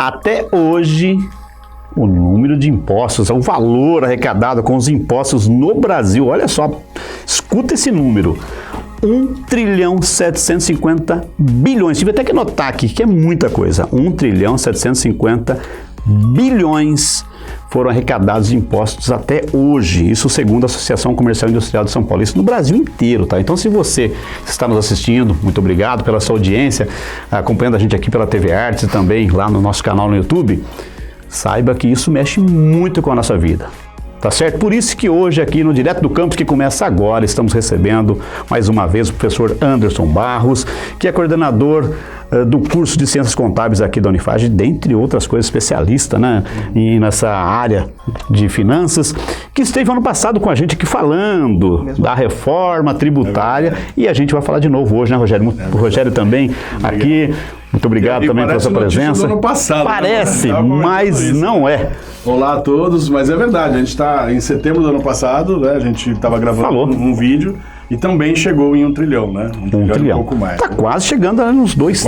Até hoje, o número de impostos, o valor arrecadado com os impostos no Brasil, olha só, escuta esse número, 1.750 bilhões. Tive até que anotar aqui, que é muita coisa, 1.750 bilhões foram arrecadados de impostos até hoje, isso segundo a Associação Comercial e Industrial de São Paulo, isso no Brasil inteiro, tá? Então se você está nos assistindo, muito obrigado pela sua audiência, acompanhando a gente aqui pela TV Artes e também lá no nosso canal no YouTube, saiba que isso mexe muito com a nossa vida. Tá certo? Por isso que hoje aqui no Direto do Campus, que começa agora, estamos recebendo mais uma vez o professor Anderson Barros, que é coordenador do curso de Ciências Contábeis aqui da Unifage, dentre outras coisas, especialista, né, e nessa área de finanças, que esteve ano passado com a gente aqui falando da reforma tributária, e a gente vai falar de novo hoje, né, Rogério? O Rogério também aqui. Muito obrigado também pela sua presença. Do ano passado, parece, né? mas não é. Olá a todos, mas é verdade, a gente está em setembro do ano passado, né? A gente estava gravando um vídeo e também chegou em 1 trilhão, né? 1 trilhão e um pouco mais. Está quase chegando nos 2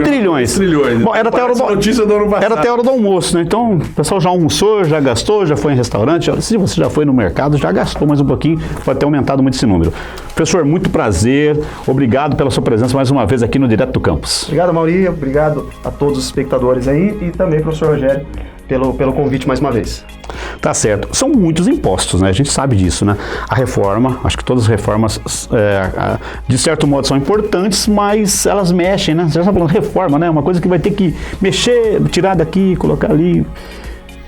trilhões. Bom, era até notícia do ano passado. Era até a hora do almoço, né? Então o pessoal já almoçou, já gastou, já foi em restaurante. Se você já foi no mercado, já gastou mais um pouquinho, pode ter aumentado muito esse número. Professor, muito prazer, obrigado pela sua presença mais uma vez aqui no Direto do Campus. Obrigado, Mauri, obrigado a todos os espectadores aí e também, professor Rogério, pelo convite mais uma vez. Tá certo. São muitos impostos, né? A gente sabe disso, né? A reforma, acho que todas as reformas, de certo modo, são importantes, mas elas mexem, né? Você já está falando reforma, né? Uma coisa que vai ter que mexer, tirar daqui, colocar ali.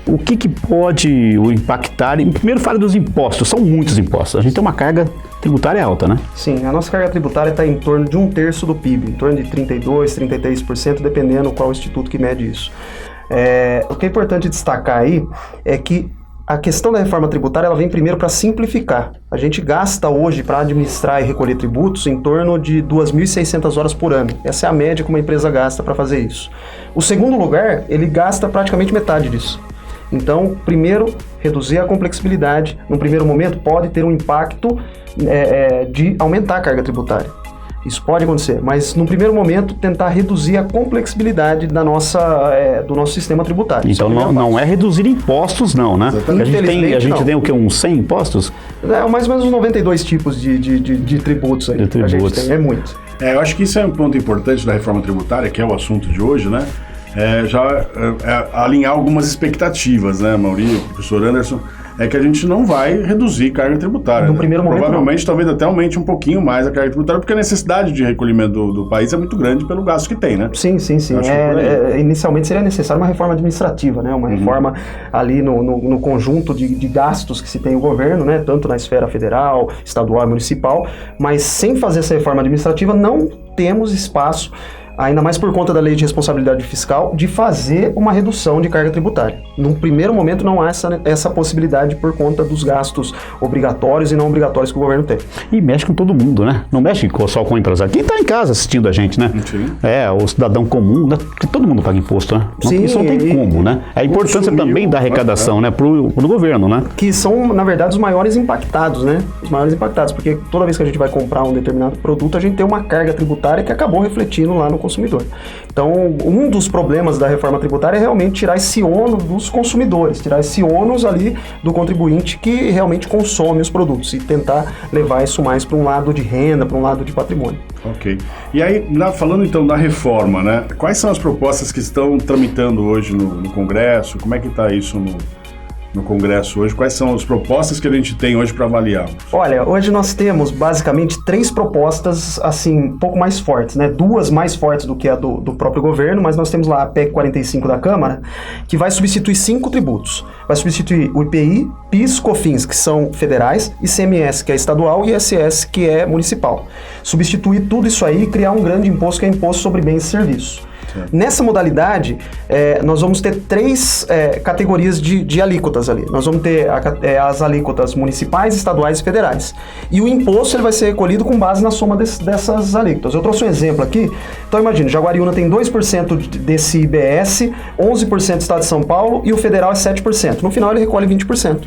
O que pode impactar? Primeiro, fale dos impostos. São muitos impostos. A gente tem uma carga tributária alta, né? Sim, a nossa carga tributária está em torno de 1/3 do PIB, em torno de 32%, 33%, dependendo qual instituto que mede isso. O que é importante destacar aí é que a questão da reforma tributária ela vem primeiro para simplificar. A gente gasta hoje para administrar e recolher tributos em torno de 2.600 horas por ano. Essa é a média que uma empresa gasta para fazer isso. O segundo lugar, ele gasta praticamente metade disso. Então, primeiro, reduzir a complexibilidade. No primeiro momento, pode ter um impacto de aumentar a carga tributária. Isso pode acontecer, mas no primeiro momento tentar reduzir a complexibilidade do nosso sistema tributário. Então não é reduzir impostos não, né? A gente tem o quê? Uns 100 impostos? Mais ou menos uns 92 tipos de tributos aí. A gente tem, é muito. Eu acho que isso é um ponto importante da reforma tributária, que é o assunto de hoje, né? Alinhar algumas expectativas, né, Mauri, professor Anderson, é que a gente não vai reduzir carga tributária. No primeiro momento, provavelmente, talvez até aumente um pouquinho mais a carga tributária, porque a necessidade de recolhimento do país é muito grande pelo gasto que tem, né? Sim. Inicialmente seria necessária uma reforma administrativa, né? Uma reforma ali no conjunto de gastos que se tem o governo, né? Tanto na esfera federal, estadual e municipal, mas sem fazer essa reforma administrativa não temos espaço, ainda mais por conta da Lei de Responsabilidade Fiscal, de fazer uma redução de carga tributária. Num primeiro momento não há essa possibilidade por conta dos gastos obrigatórios e não obrigatórios que o governo tem. E mexe com todo mundo, né? Não mexe só com o empresário. Quem está em casa assistindo a gente, né? Sim. O cidadão comum, né? Porque todo mundo paga imposto, né? Sim, isso não tem como, né? A importância também da arrecadação, né? Pro governo, né? Que são, na verdade, os maiores impactados, né? Os maiores impactados, porque toda vez que a gente vai comprar um determinado produto, a gente tem uma carga tributária que acabou refletindo lá no consumidor. Então, um dos problemas da reforma tributária é realmente tirar esse ônus dos consumidores, tirar esse ônus ali do contribuinte que realmente consome os produtos e tentar levar isso mais para um lado de renda, para um lado de patrimônio. Ok. E aí, falando então da reforma, né? Quais são as propostas que estão tramitando hoje no Congresso? Como é que está isso no Congresso hoje? Quais são as propostas que a gente tem hoje para avaliar? Olha, hoje nós temos basicamente 3 propostas assim, um pouco mais fortes, né? 2 mais fortes do que a do próprio governo, mas nós temos lá a PEC 45 da Câmara, que vai substituir 5 tributos. Vai substituir o IPI, PIS, COFINS, que são federais, ICMS, que é estadual, e ISS, que é municipal. Substituir tudo isso aí e criar um grande imposto, que é imposto sobre bens e serviços. Nessa modalidade, nós vamos ter 3 categorias de alíquotas ali. Nós vamos ter as alíquotas municipais, estaduais e federais. E o imposto ele vai ser recolhido com base na soma dessas alíquotas. Eu trouxe um exemplo aqui. Então imagine, Jaguariúna tem 2% desse IBS, 11% do estado de São Paulo e o federal é 7%. No final ele recolhe 20%.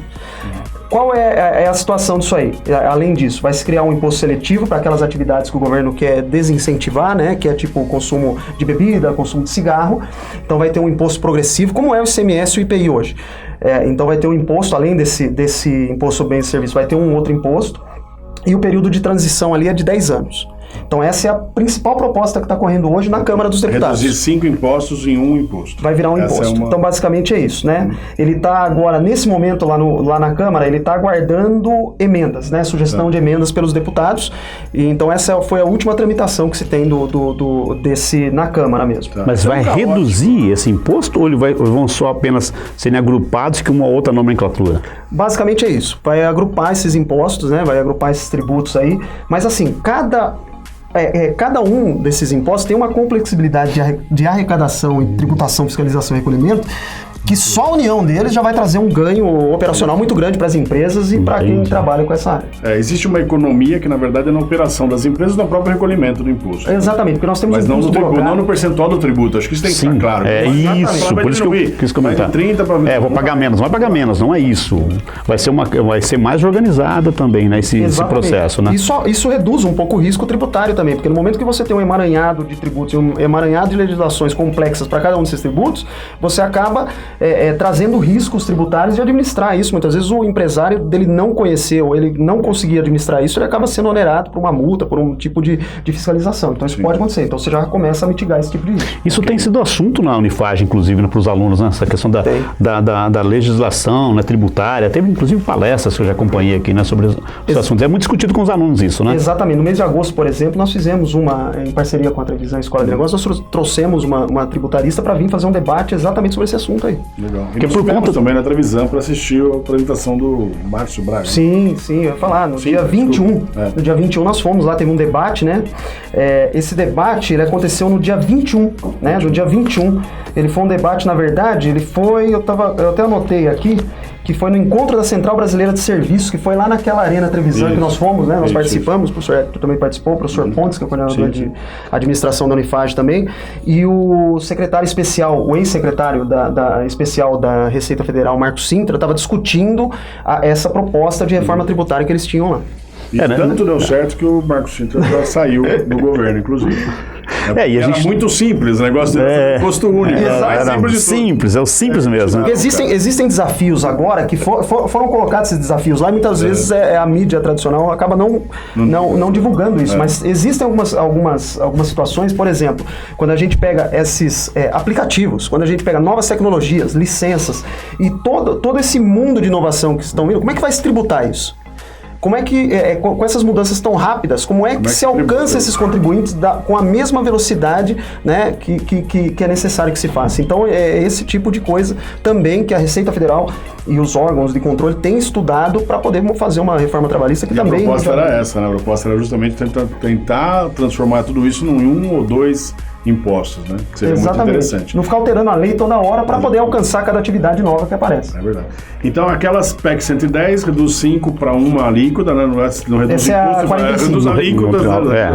qual é a situação disso aí? Além disso, vai se criar um imposto seletivo para aquelas atividades que o governo quer desincentivar, né? Que é tipo o consumo de bebida, consumo de cigarro. Então vai ter um imposto progressivo, como é o ICMS e o IPI hoje. Então vai ter um imposto, além desse imposto sobre bens e serviços, vai ter um outro imposto. E o período de transição ali é de 10 anos. Então essa é a principal proposta que está correndo hoje na Câmara dos Deputados. Reduzir 5 impostos em um imposto. Vai virar um imposto. Então basicamente é isso, né? Ele está agora, nesse momento lá na Câmara, ele está aguardando emendas, né? Sugestão de emendas pelos deputados. E, então essa foi a última tramitação que se tem desse na Câmara mesmo. Mas vai reduzir esse imposto ou vão só apenas serem agrupados com uma outra nomenclatura? Basicamente é isso. Vai agrupar esses impostos, né? Vai agrupar esses tributos aí. Mas assim, cada um desses impostos tem uma complexibilidade de arrecadação e tributação, fiscalização e recolhimento que só a união deles já vai trazer um ganho operacional muito grande para as empresas e para quem trabalha com essa área. Existe uma economia que, na verdade, é na operação das empresas no próprio recolhimento do imposto. Exatamente, porque nós temos mas não no percentual do tributo. Acho que isso tem que ficar claro. Isso, por isso que eu quis comentar. 30 para vou pagar menos. Não vai pagar menos, não é isso. Vai ser mais organizada também, né, esse processo, né? Isso reduz um pouco o risco tributário também, porque no momento que você tem um emaranhado de tributos e um emaranhado de legislações complexas para cada um desses tributos, você acaba trazendo riscos tributários de administrar isso. Muitas vezes o empresário dele não conhecer ou ele não conseguir administrar isso, ele acaba sendo onerado por uma multa, por um tipo de fiscalização. Então isso pode acontecer. Então você já começa a mitigar esse tipo de risco. Isso tem sido assunto na Unifage, inclusive, para os alunos, né? Essa questão da legislação, né, tributária. Teve inclusive palestras que eu já acompanhei aqui, né, sobre os assuntos. É muito discutido com os alunos isso, né? Exatamente. No mês de agosto, por exemplo, nós fizemos em parceria com a Trevisan Escola de Negócios, nós trouxemos uma tributarista para vir fazer um debate exatamente sobre esse assunto aí. Legal. E por conta também na Trevisan para assistir a apresentação do Márcio Braga. Sim, eu ia falar. No dia 21, no dia 21 nós fomos lá, teve um debate, né? Esse debate, ele aconteceu no dia 21, né? No dia 21. Ele foi um debate, na verdade, eu até anotei aqui, que foi no encontro da Central Brasileira de Serviços, que foi lá naquela Arena Trevisan que nós fomos, né? Nós participamos, o professor Hector também participou, o professor Pontes, que é o coordenador de administração da Unifage também, e o secretário especial, o ex-secretário especial da Receita Federal, Marcos Sintra, estava discutindo essa proposta de reforma tributária que eles tinham lá. E tanto deu certo que o Marcos Sintra já saiu do governo, inclusive. Era muito simples, o negócio de custo único. É o simples mesmo. Né? Existem desafios agora que foram colocados esses desafios lá e muitas vezes a mídia tradicional acaba não divulgando isso. Mas existem algumas situações, por exemplo, quando a gente pega esses aplicativos, quando a gente pega novas tecnologias, licenças e todo esse mundo de inovação que estão indo, como é que vai se tributar isso? Como é que, com essas mudanças tão rápidas, como é que se alcança esses contribuintes com a mesma velocidade, né, que é necessário que se faça? Então, é esse tipo de coisa também que a Receita Federal e os órgãos de controle têm estudado para poder fazer uma reforma trabalhista que também... A proposta era essa, né? A proposta era justamente tentar transformar tudo isso em 1 ou 2 impostos, né? Que seria muito interessante. Não ficar alterando a lei toda hora para poder alcançar cada atividade nova que aparece. É verdade. Então, aquelas PEC 110 reduz 5 para uma alíquota, né? Não reduz reduz a alíquota.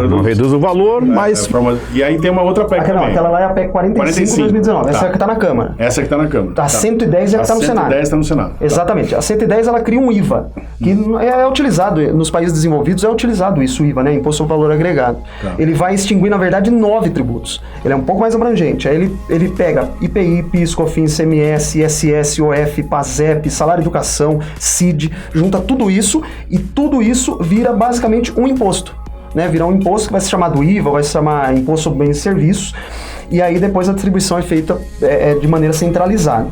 Não reduz o valor, mas... E aí tem uma outra PEC também. Aquela lá é a PEC 45 de 2019. Essa é a que está na Câmara. Essa é que está na Câmara. A 110 é a que está no Senado. A 110 está no Senado. Exatamente. A 110 ela cria um IVA, que é utilizado, nos países desenvolvidos é utilizado isso, o IVA, né? Imposto sobre Valor Agregado. Ele vai extinguir, na verdade, 9 tributos. Ele é um pouco mais abrangente. Aí ele pega IPI, PIS, COFINS, ICMS, ISS, OF, PASEP, salário de educação, CID, junta tudo isso e tudo isso vira basicamente um imposto, né? Vira um imposto que vai se chamar do IVA, vai se chamar Imposto sobre Bens e Serviços, e aí depois a distribuição é feita de maneira centralizada.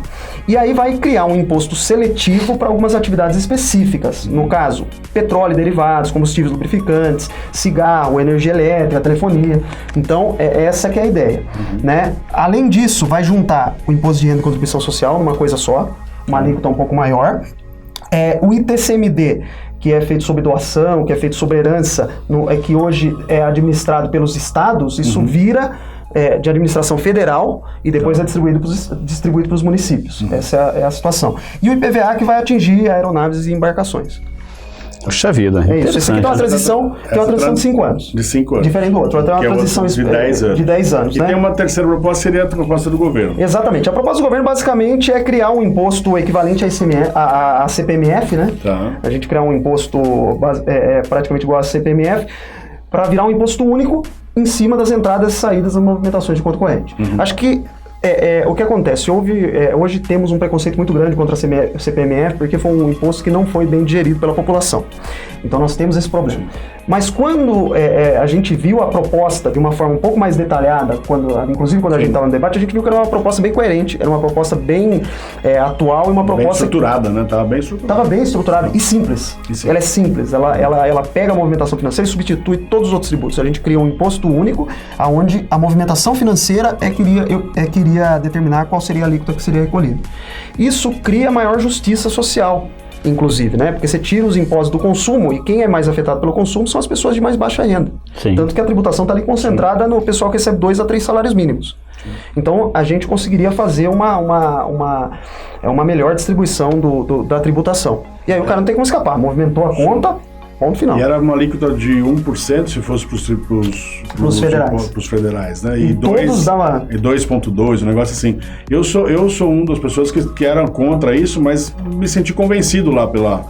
E aí vai criar um imposto seletivo para algumas atividades específicas, no caso, petróleo e derivados, combustíveis lubrificantes, cigarro, energia elétrica, telefonia. Então, essa que é a ideia, né? Além disso, vai juntar o imposto de renda e contribuição social numa coisa só, uma alíquota um pouco maior. O ITCMD, que é feito sobre doação, que é feito sobre herança, que hoje é administrado pelos estados, isso vira de administração federal e depois é distribuído para os municípios. Essa é a situação. E o IPVA que vai atingir aeronaves e embarcações. Puxa vida, É isso. Esse aqui tem uma transição, de 5 anos. De 5 anos. Diferente do outro. Tem uma transição de 10 anos. De 10 anos, E né? tem uma terceira proposta, seria a proposta do governo. Exatamente. A proposta do governo basicamente é criar um imposto equivalente a CPMF, né? Tá. A gente criar um imposto praticamente igual a CPMF para virar um imposto único em cima das entradas e saídas das movimentações de conta corrente. Acho que o que acontece? Hoje temos um preconceito muito grande contra a CPMF porque foi um imposto que não foi bem digerido pela população. Então nós temos esse problema. Mas quando a gente viu a proposta de uma forma um pouco mais detalhada, inclusive quando a gente estava no debate, a gente viu que era uma proposta bem coerente, era uma proposta bem atual e uma proposta... Bem estruturada, né? Estava bem estruturada. Estava bem estruturada e simples. Ela é simples, ela pega a movimentação financeira e substitui todos os outros tributos. A gente cria um imposto único, onde a movimentação financeira queria determinar qual seria a alíquota que seria recolhida. Isso cria maior justiça social, inclusive, né? Porque você tira os impostos do consumo e quem é mais afetado pelo consumo são as pessoas de mais baixa renda. Sim. Tanto que a tributação está ali concentrada no pessoal que recebe 2 a 3 salários mínimos. Então, a gente conseguiria fazer uma melhor distribuição da tributação. E aí o cara não tem como escapar. Movimentou a conta, ponto final. E era uma alíquota de 1% se fosse para os federais. federais, né? E todos dava... 2,2%, um negócio assim. Eu sou uma das pessoas que eram contra isso, mas me senti convencido lá pela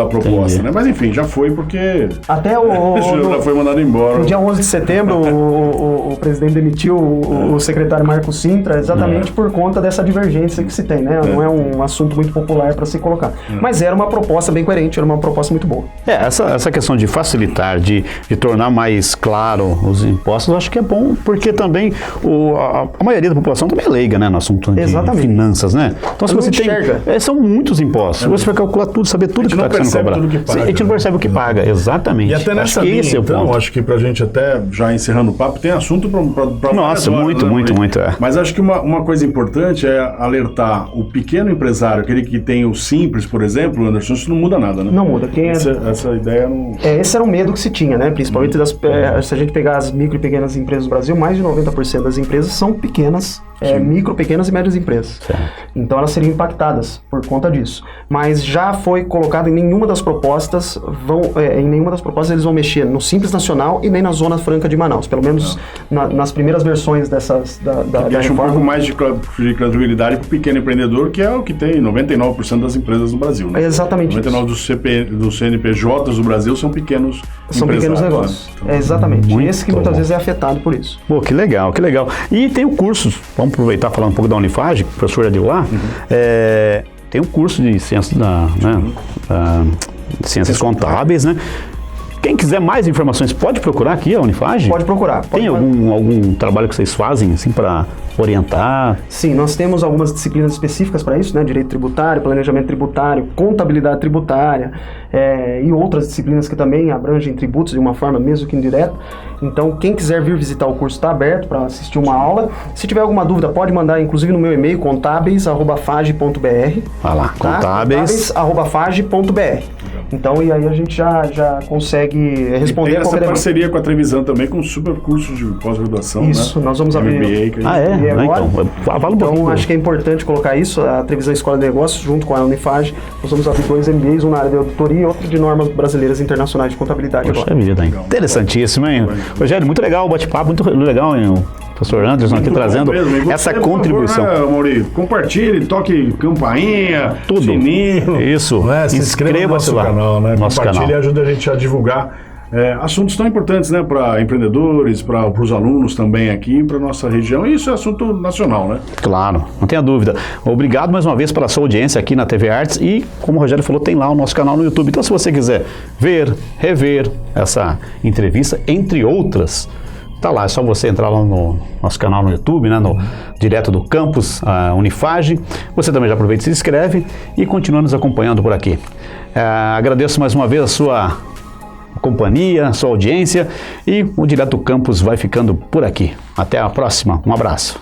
proposta, né? Mas enfim, já foi porque... Até já foi mandado embora. No dia 11 de setembro, o presidente demitiu o secretário Marco Sintra exatamente por conta dessa divergência que se tem, né? Não é um assunto muito popular para se colocar. Mas era uma proposta bem coerente, era uma proposta muito boa. Essa questão de facilitar, de tornar mais claro os impostos, eu acho que é bom, porque também a maioria da população também é leiga, né? No assunto de finanças, né? Então, se você tem... São muitos impostos. Você vai calcular tudo, saber tudo que está sendo cobrado. A gente não percebe o que paga, exatamente. E até nessa linha, então, acho que pra gente até, já encerrando o papo, tem assunto pra Nossa, muito, muito. Mas acho que uma coisa importante é alertar o pequeno empresário, aquele que tem o Simples, por exemplo, Anderson, isso não muda nada, né? Não muda. Essa ideia não... Esse era um medo que se tinha, né? Principalmente se a gente pegar as micro e pequenas empresas do Brasil, mais de 90% das empresas são pequenas, micro, pequenas e médias empresas. Certo. Então elas seriam impactadas por conta disso. Mas já foi colocado em nenhuma das propostas, eles vão mexer no Simples Nacional e nem na Zona Franca de Manaus. Pelo menos nas primeiras versões dessas da reforma. Um pouco mais de credibilidade para o pequeno empreendedor, que é o que tem 99% das empresas do Brasil, né? É exatamente 99% dos CNPJs do Brasil são pequenos negócios. Né? Então, Exatamente. Esse que muitas vezes é afetado por isso. Pô, que legal. E tem o curso, vamos aproveitar falando um pouco da Unifage, que o professor é de lá, tem um curso de ciências, ciências contábeis, né? Quem quiser mais informações, pode procurar aqui a Unifage? Pode procurar. Tem algum trabalho que vocês fazem, assim, para orientar? Sim, nós temos algumas disciplinas específicas para isso, né? Direito tributário, planejamento tributário, contabilidade tributária e outras disciplinas que também abrangem tributos de uma forma mesmo que indireta. Então, quem quiser vir visitar o curso está aberto para assistir uma aula. Se tiver alguma dúvida, pode mandar, inclusive, no meu e-mail, contábeis@fage.br. Vai lá, contábeis@fage.br. Então, e aí a gente já consegue responder e tem qualquer essa parceria com a Trevisan também, com super cursos de pós-graduação, Isso, né? nós vamos abrir... MBA, Agora. Fala um pouquinho. Então, acho que é importante colocar isso, a Trevisan Escola de Negócios, junto com a Unifage, nós vamos abrir 2 MBAs, um na área de auditoria e outro de normas brasileiras e internacionais de contabilidade. Poxa vida, interessantíssimo, hein? Rogério, muito legal o bate-papo, muito legal, hein? O professor Anderson aqui trazendo essa contribuição. Por favor, Maurício, compartilhe, toque campainha, tudo. Sininho. Isso. Se inscreva no nosso canal, né? Compartilhe e ajuda a gente a divulgar assuntos tão importantes, né, para empreendedores, para os alunos também aqui, para nossa região, e isso é assunto nacional, né? Claro, não tenha dúvida. Obrigado mais uma vez pela sua audiência aqui na TV Artes e, como o Rogério falou, tem lá o nosso canal no YouTube. Então, se você quiser ver, rever essa entrevista, entre outras, tá lá, é só você entrar lá no nosso canal no YouTube, né, direto do campus Unifage. Você também já aproveita e se inscreve e continua nos acompanhando por aqui. Agradeço mais uma vez a sua companhia, sua audiência e o Direto do Campus vai ficando por aqui. Até a próxima. Um abraço.